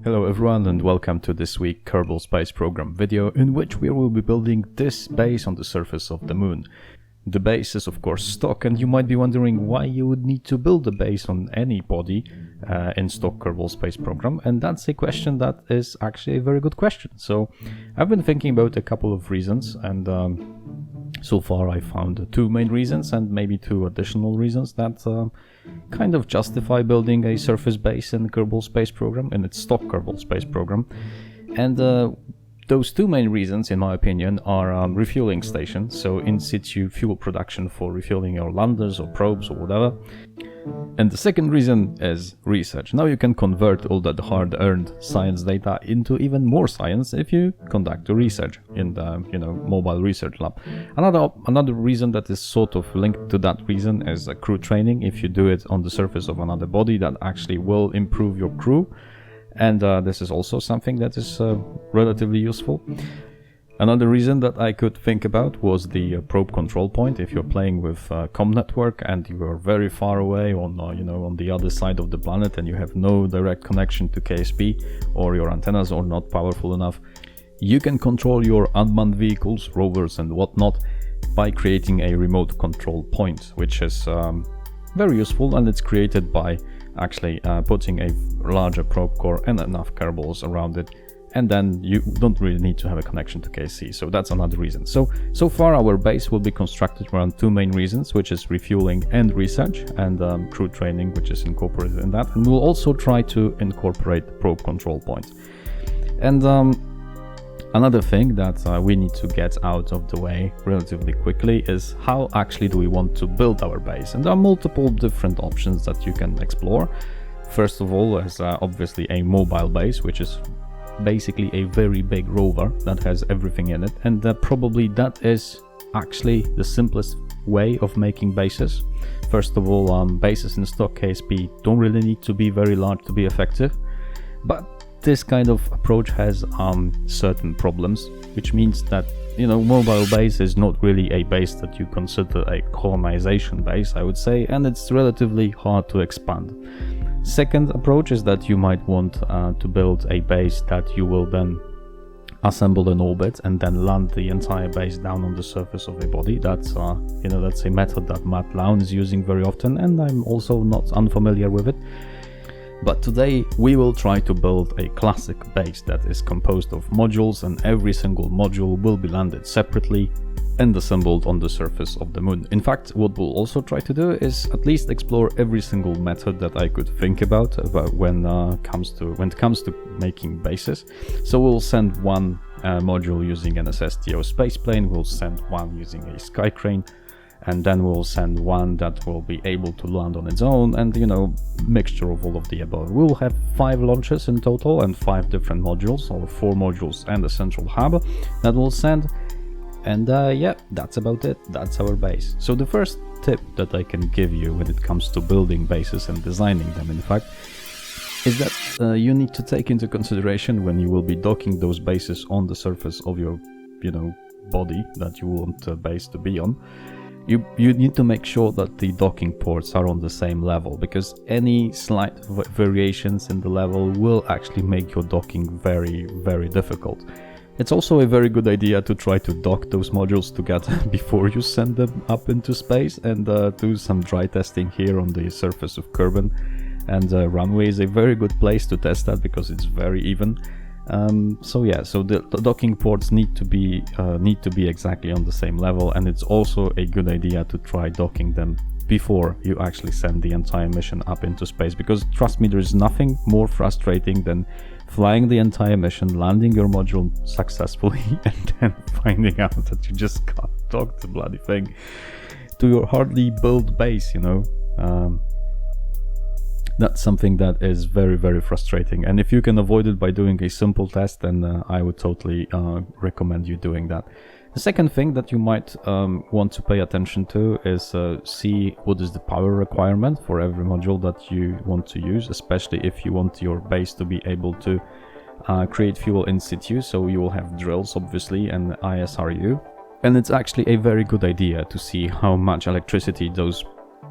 Hello everyone and welcome to this week's Kerbal Space Program video in which we will be building this base on the surface of the moon. The base is of course stock, and you might be wondering why you would need to build a base on any body in stock Kerbal Space Program, and that's a question that is actually a very good question. So I've been thinking about a couple of reasons, and so far I found two main reasons and maybe two additional reasons that kind of justify building a surface base in the Kerbal Space Program, in its stock Kerbal Space Program. And those two main reasons, in my opinion, are refueling stations, so in situ fuel production for refueling your landers or probes or whatever. And the second reason is research. Now you can convert all that hard-earned science data into even more science if you conduct a research in the mobile research lab. Another reason that is sort of linked to that reason is crew training. If you do it on the surface of another body, that actually will improve your crew. And this is also something that is relatively useful. Another reason that I could think about was the probe control point. If you're playing with comm network and you are very far away on on the other side of the planet and you have no direct connection to KSP, or your antennas are not powerful enough, you can control your unmanned vehicles, rovers and whatnot by creating a remote control point, which is very useful, and it's created by actually putting a larger probe core and enough Kerbals around it, and then you don't really need to have a connection to KC. So that's another reason. So far our base will be constructed around two main reasons, which is refueling and research, and crew training, which is incorporated in that. And we'll also try to incorporate probe control points. And another thing that we need to get out of the way relatively quickly is how actually do we want to build our base. And there are multiple different options that you can explore. First of all, is obviously a mobile base, which is basically a very big rover that has everything in it, and probably that is actually the simplest way of making bases. First of all, bases in stock KSP don't really need to be very large to be effective, but this kind of approach has certain problems, which means that mobile base is not really a base that you consider a colonization base, I would say, and it's relatively hard to expand. Second approach is that you might want to build a base that you will then assemble in orbit and then land the entire base down on the surface of a body. That's that's a method that MacLeod is using very often, and I'm also not unfamiliar with it. But today we will try to build a classic base that is composed of modules, and every single module will be landed separately and assembled on the surface of the moon. In fact, what we'll also try to do is at least explore every single method that I could think about when it comes to making bases. So we'll send one module using an SSTO spaceplane, we'll send one using a sky crane, and then we'll send one that will be able to land on its own, and mixture of all of the above. We'll have 5 launches in total and 5 different modules, or 4 modules and a central hub that we'll send. And yeah, that's about it. That's our base. So the first tip that I can give you when it comes to building bases and designing them, in fact, is that you need to take into consideration when you will be docking those bases on the surface of your body that you want the base to be on. You need to make sure that the docking ports are on the same level, because any slight variations in the level will actually make your docking very, very difficult. It's also a very good idea to try to dock those modules together before you send them up into space, and do some dry testing here on the surface of Kerbin. And runway is a very good place to test that because it's very even. So the docking ports need to be exactly on the same level, and it's also a good idea to try docking them before you actually send the entire mission up into space, because trust me, there is nothing more frustrating than flying the entire mission, landing your module successfully, and then finding out that you just can't dock the bloody thing to your hardly built base, That's something that is very, very frustrating, and if you can avoid it by doing a simple test, then I would totally recommend you doing that. The second thing that you might want to pay attention to is see what is the power requirement for every module that you want to use, especially if you want your base to be able to create fuel in situ. So you will have drills, obviously, and ISRU. And it's actually a very good idea to see how much electricity those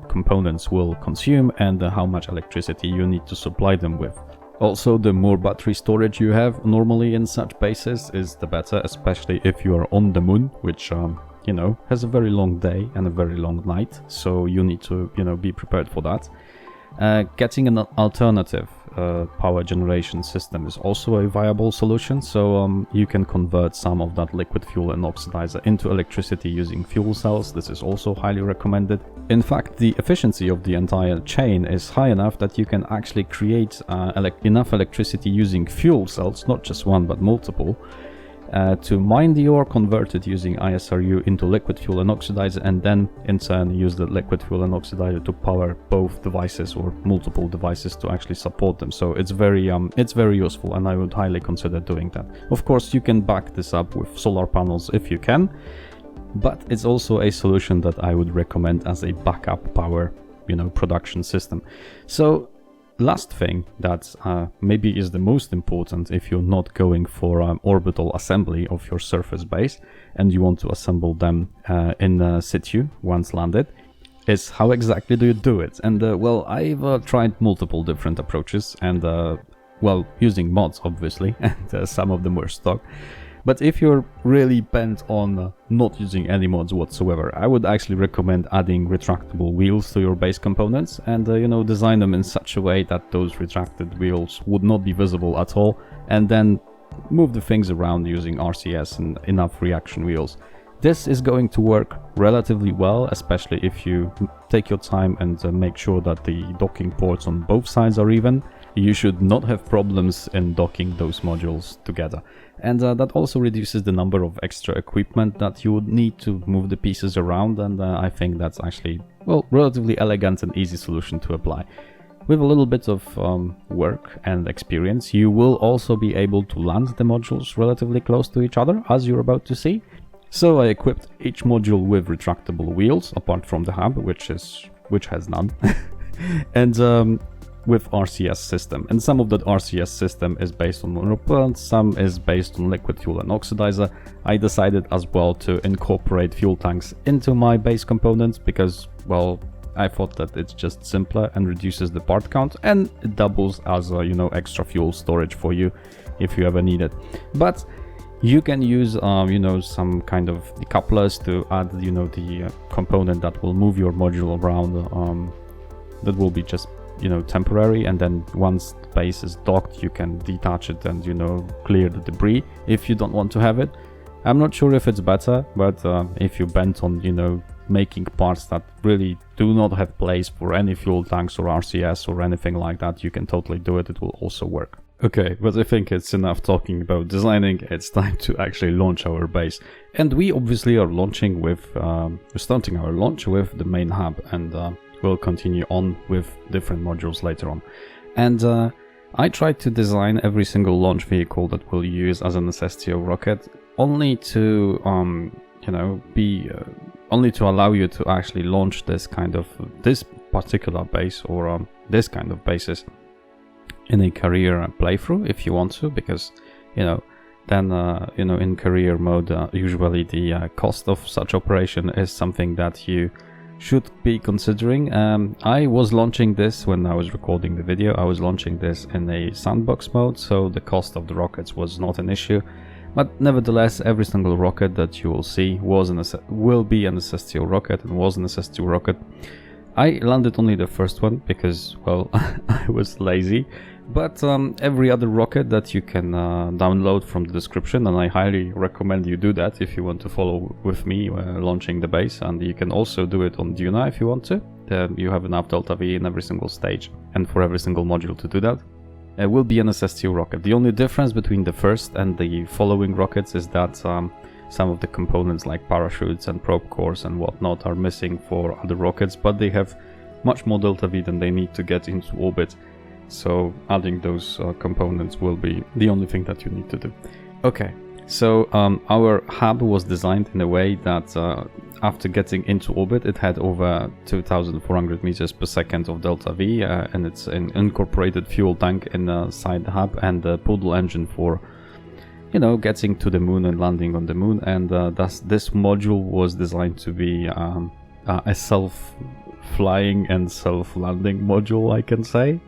components will consume and how much electricity you need to supply them with. Also, the more battery storage you have normally in such bases is the better, especially if you are on the moon, which you know, has a very long day and a very long night, so you need to, you know, be prepared for that. Getting an alternative power generation system is also a viable solution, so you can convert some of that liquid fuel and oxidizer into electricity using fuel cells. This is also highly recommended. In fact, the efficiency of the entire chain is high enough that you can actually create enough electricity using fuel cells, not just one but multiple, to mine the ore, convert it using ISRU into liquid fuel and oxidizer, and then in turn use the liquid fuel and oxidizer to power both devices or multiple devices to actually support them. So it's very useful, and I would highly consider doing that. Of course, you can back this up with solar panels if you can, but it's also a solution that I would recommend as a backup power, you know, production system. So last thing that maybe is the most important if you're not going for orbital assembly of your surface base and you want to assemble them in situ once landed, is how exactly do you do it? And well, I've tried multiple different approaches, and well, using mods obviously, and some of them were stock. But if you're really bent on not using any mods whatsoever, I would actually recommend adding retractable wheels to your base components, and you know, design them in such a way that those retracted wheels would not be visible at all, and then move the things around using RCS and enough reaction wheels. This is going to work relatively well, especially if you take your time and make sure that the docking ports on both sides are even. You should not have problems in docking those modules together. And that also reduces the number of extra equipment that you would need to move the pieces around, and I think that's actually, well, relatively elegant and easy solution to apply. With a little bit of work and experience, you will also be able to land the modules relatively close to each other, as you're about to see. So I equipped each module with retractable wheels, apart from the hub, which has none, and with RCS system. And some of that RCS system is based on monopropellant, some is based on liquid fuel and oxidizer. I decided as well to incorporate fuel tanks into my base components because, well, I thought that it's just simpler and reduces the part count, and it doubles as a, you know, extra fuel storage for you if you ever need it. But you can use, you know, some kind of decouplers to add, you know, the component that will move your module around. That will be just, you know, temporary, and then once the base is docked, you can detach it and, you know, clear the debris if you don't want to have it. I'm not sure if it's better, but if you're bent on, you know, making parts that really do not have place for any fuel tanks or RCS or anything like that, you can totally do it. It will also work. Okay, but I think it's enough talking about designing. It's time to actually launch our base. And we obviously are launching with, starting our launch with the main hub, and we'll continue on with different modules later on. And I tried to design every single launch vehicle that we'll use as an SSTO rocket, only to, you know, only to allow you to actually launch this particular base, or this kind of bases in a career playthrough if you want to, because, you know, then, you know, in career mode, usually the cost of such operation is something that you should be considering. I was launching this when I was recording the video. I was launching this in a sandbox mode, so the cost of the rockets was not an issue. But nevertheless, every single rocket that you will see will be an SSTO rocket, and was an SSTO rocket. I landed only the first one because, well, I was lazy. But every other rocket that you can download from the description, and I highly recommend you do that if you want to follow with me launching the base. And you can also do it on Duna if you want to. You have enough Delta V in every single stage and for every single module to do that. It will be an SSTO rocket. The only difference between the first and the following rockets is that some of the components like parachutes and probe cores and whatnot are missing for other rockets, but they have much more Delta V than they need to get into orbit. So adding those components will be the only thing that you need to do. Okay, so our hub was designed in a way that after getting into orbit, it had over 2,400 meters per second of Delta V, and it's an incorporated fuel tank inside the hub, and the Poodle engine for, you know, getting to the moon and landing on the moon. And thus this module was designed to be a self-flying and self-landing module, I can say.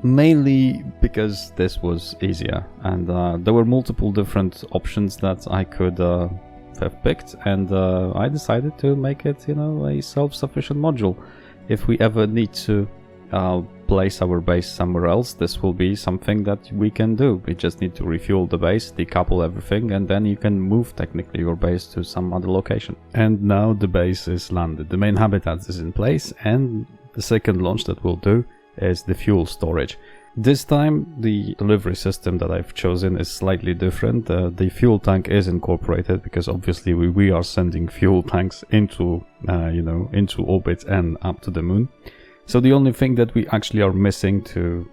Mainly because this was easier, and there were multiple different options that I could have picked, and I decided to make it, a self-sufficient module. If we ever need to place our base somewhere else, this will be something that we can do. We just need to refuel the base, decouple everything, and then you can move technically your base to some other location. And now the base is landed. The main habitat is in place, and the second launch that we'll do is the fuel storage. This time the delivery system that I've chosen is slightly different. The fuel tank is incorporated because obviously we are sending fuel tanks into into orbit and up to the moon. So the only thing that we actually are missing to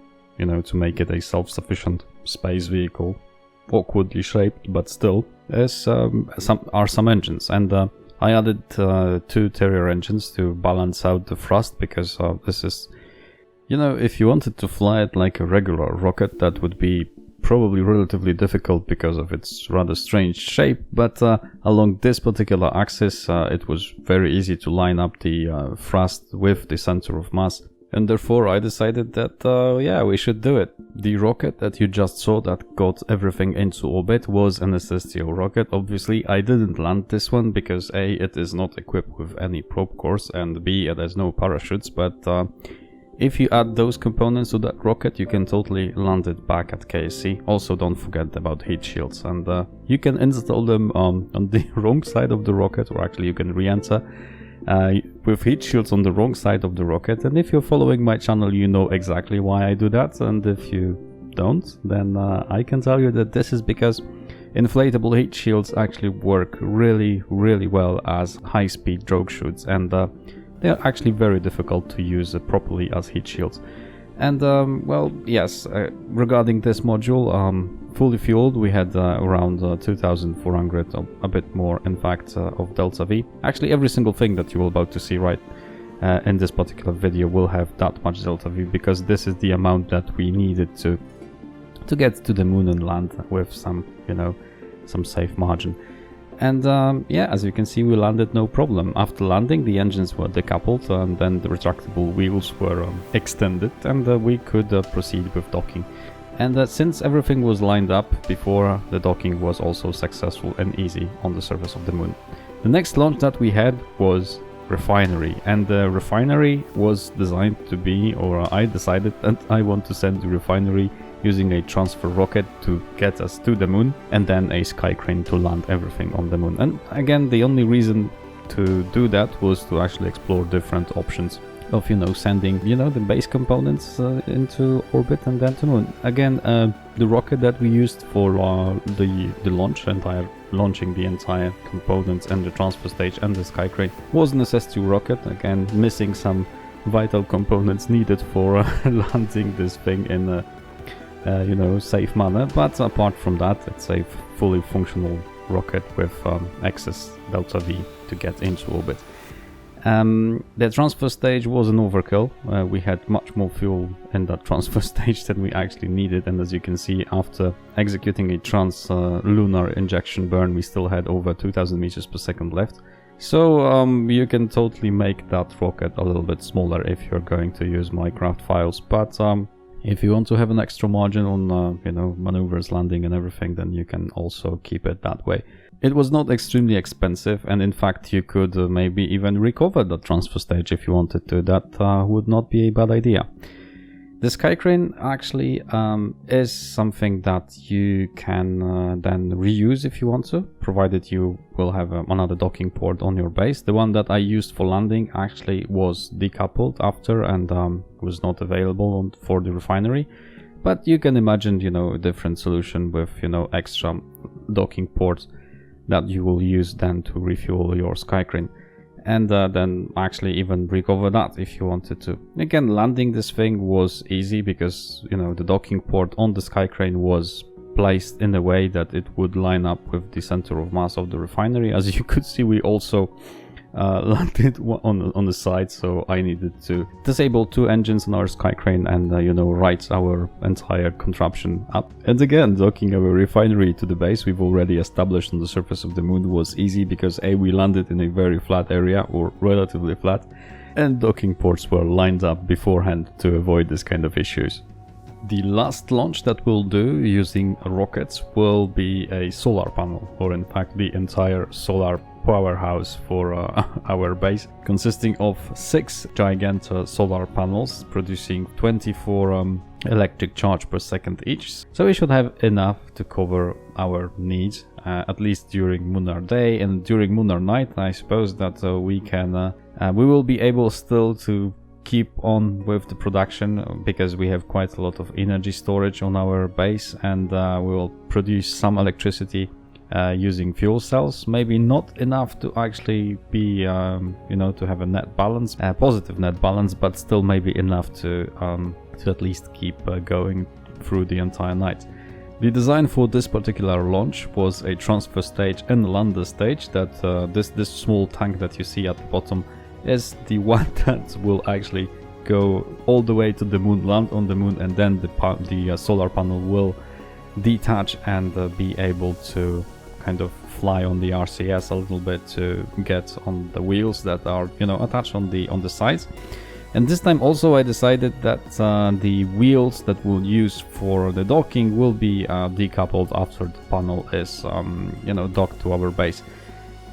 make it a self-sufficient space vehicle, awkwardly shaped but still, is some engines, and I added 2 Terrier engines to balance out the thrust, because this is, if you wanted to fly it like a regular rocket, that would be probably relatively difficult because of its rather strange shape, but along this particular axis it was very easy to line up the thrust with the center of mass, and therefore I decided that we should do it. The rocket that you just saw that got everything into orbit was an SSTO rocket. Obviously I didn't land this one because A, it is not equipped with any probe cores, and B, there's no parachutes, but if you add those components to that rocket, you can totally land it back at KSC. Also, don't forget about heat shields, and you can install them on the wrong side of the rocket, or actually you can re-enter with heat shields on the wrong side of the rocket. And if you're following my channel, you know exactly why I do that, and if you don't, then I can tell you that this is because inflatable heat shields actually work really, really well as high-speed drogue chutes, and they are actually very difficult to use properly as heat shields. And regarding this module, fully fueled, we had around 2,400, a bit more in fact, of delta V. Actually, every single thing that you're about to see right in this particular video will have that much delta V, because this is the amount that we needed to get to the moon and land with some safe margin. And as you can see, we landed no problem. After landing, the engines were decoupled, and then the retractable wheels were extended, and we could proceed with docking. And since everything was lined up before, the docking was also successful and easy on the surface of the moon. The next launch that we had was Refinery, and the Refinery was designed to be, or I decided that I want to send the Refinery using a transfer rocket to get us to the moon, and then a sky crane to land everything on the moon. And again, the only reason to do that was to actually explore different options of sending the base components into orbit and then to moon. Again, the rocket that we used for the launch, launching the entire components and the transfer stage and the sky crane, was an SS2 rocket, again missing some vital components needed for landing this thing in a safe manner. But apart from that, it's a fully functional rocket with excess delta V to get into orbit. The transfer stage was an overkill. We had much more fuel in that transfer stage than we actually needed, and as you can see, after executing a trans-lunar injection burn, we still had over 2,000 meters per second left. So you can totally make that rocket a little bit smaller if you're going to use Minecraft files, but if you want to have an extra margin on maneuvers, landing and everything, then you can also keep it that way. It was not extremely expensive, and in fact you could maybe even recover the transfer stage if you wanted to. That would not be a bad idea. The sky crane actually is something that you can then reuse if you want to, provided you will have another docking port on your base. The one that I used for landing actually was decoupled after and was not available for the Refinery. But you can imagine, a different solution with, extra docking ports that you will use then to refuel your sky crane. And then actually even recover that if you wanted to. Again, landing this thing was easy because, the docking port on the sky crane was placed in a way that it would line up with the center of mass of the Refinery. As you could see, we also landed on the side, so I needed to disable 2 engines on our sky crane and right our entire contraption up. And again, docking our refinery to the base we've already established on the surface of the moon was easy because we landed in a very flat area, or relatively flat, and docking ports were lined up beforehand to avoid this kind of issues. The last launch that we'll do using rockets will be a solar panel, or in fact the entire solar powerhouse for our base, consisting of 6 giant solar panels producing 24 electric charge per second each. So we should have enough to cover our needs, at least during lunar day, and during lunar night I suppose that we will be able still to keep on with the production, because we have quite a lot of energy storage on our base, and we will produce some electricity using fuel cells. Maybe not enough to actually be to have a net balance, a positive net balance, but still maybe enough to at least keep going through the entire night. The design for this particular launch was a transfer stage and lander stage. That this small tank that you see at the bottom is the one that will actually go all the way to the moon, land on the moon, and then the solar panel will detach and be able to kind of fly on the RCS a little bit to get on the wheels that are attached on the sides. And this time also I decided that the wheels that we'll use for the docking will be decoupled after the panel is docked to our base.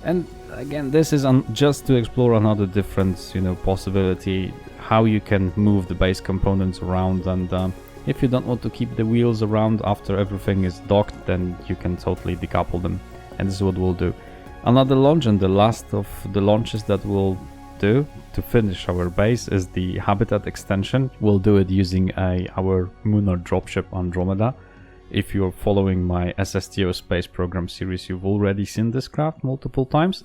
And again, this is just to explore another different possibility, how you can move the base components around, and if you don't want to keep the wheels around after everything is docked, then you can totally decouple them, and this is what we'll do. Another launch, and the last of the launches that we'll do to finish our base, is the habitat extension. We'll do it using our lunar dropship Andromeda. If you're following my SSTO space program series, you've already seen this craft multiple times.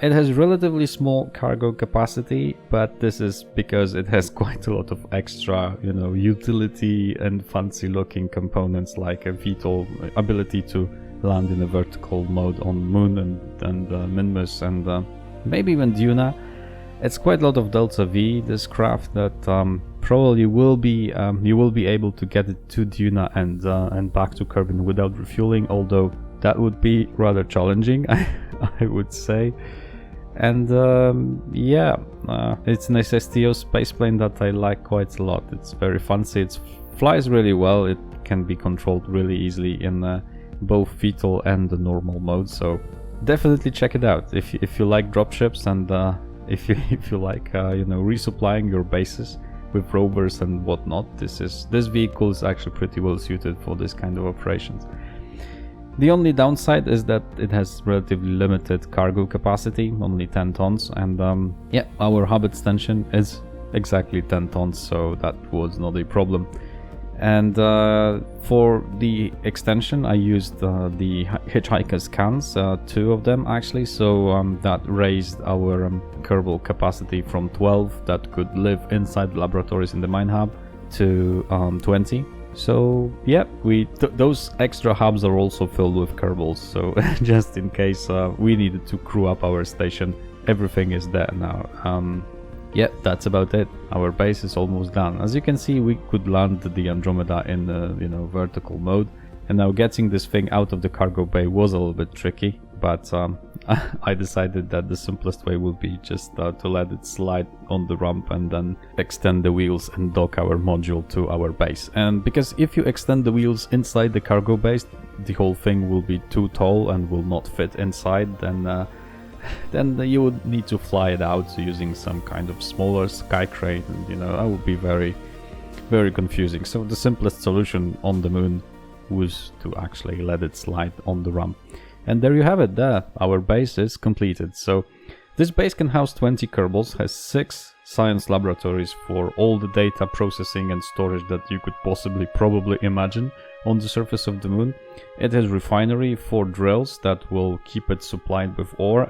It has relatively small cargo capacity, but this is because it has quite a lot of extra, utility and fancy looking components, like a VTOL ability to land in a vertical mode on Moon and Minmus, and maybe even Duna. It's quite a lot of Delta V, this craft, that probably will be you will be able to get it to Duna and back to Kerbin without refueling, although that would be rather challenging, I would say. And it's an SSTO spaceplane that I like quite a lot. It's very fancy, it flies really well, it can be controlled really easily in both VTOL and the normal mode, so definitely check it out if you like dropships, and if you like resupplying your bases with rovers and whatnot. This vehicle is actually pretty well suited for this kind of operations. The only downside is that it has relatively limited cargo capacity, only 10 tons, and our hub extension is exactly 10 tons, so that was not a problem. And for the extension I used the hitchhiker's cans, 2 of them actually, so that raised our Kerbal capacity from 12 that could live inside the laboratories in the mine hub to 20. So yeah, those extra hubs are also filled with Kerbals, so just in case we needed to crew up our station, everything is there now. Yeah, that's about it. Our base is almost done. As you can see, we could land the Andromeda in vertical mode, and now getting this thing out of the cargo bay was a little bit tricky, but I decided that the simplest way would be just to let it slide on the ramp and then extend the wheels and dock our module to our base. And because if you extend the wheels inside the cargo base, the whole thing will be too tall and will not fit inside, then you would need to fly it out using some kind of smaller sky crane, and that would be very, very confusing. So the simplest solution on the moon was to actually let it slide on the ramp. And there you have it. There, our base is completed. So this base can house 20 Kerbals, has 6 science laboratories for all the data processing and storage that you could probably imagine on the surface of the moon. It has refinery, 4 drills that will keep it supplied with ore,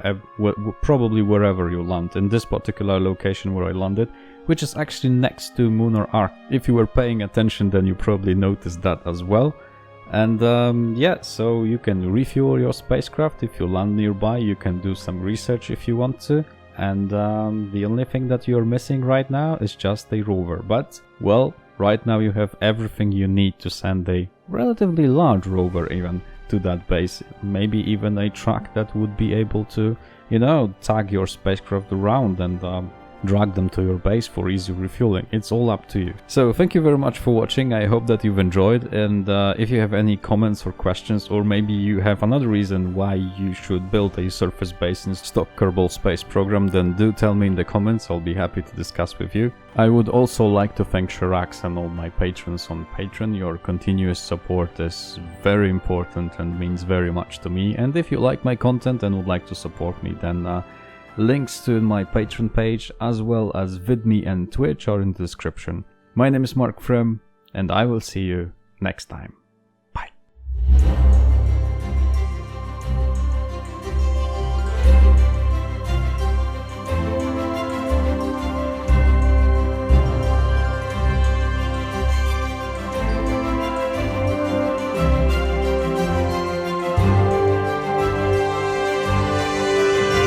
probably wherever you land. In this particular location where I landed, which is actually next to Lunar Arc. If you were paying attention, then you probably noticed that as well. And so you can refuel your spacecraft if you land nearby. You can do some research if you want to. and the only thing that you're missing right now is just a rover. But, well, right now you have everything you need to send a relatively large rover even to that base. Maybe even a truck that would be able to, you know, tag your spacecraft around and drag them to your base for easy refueling. It's all up to you. So thank you very much for watching. I hope that you've enjoyed, and if you have any comments or questions, or maybe you have another reason why you should build a surface base in stock Kerbal Space program, then do tell me in the comments. I'll be happy to discuss with you. I would also like to thank Shirax and all my patrons on Patreon. Your continuous support is very important and means very much to me. And if you like my content and would like to support me, then links to my Patreon page as well as VidMe and Twitch are in the description. My name is Mark Frim, and I will see you next time.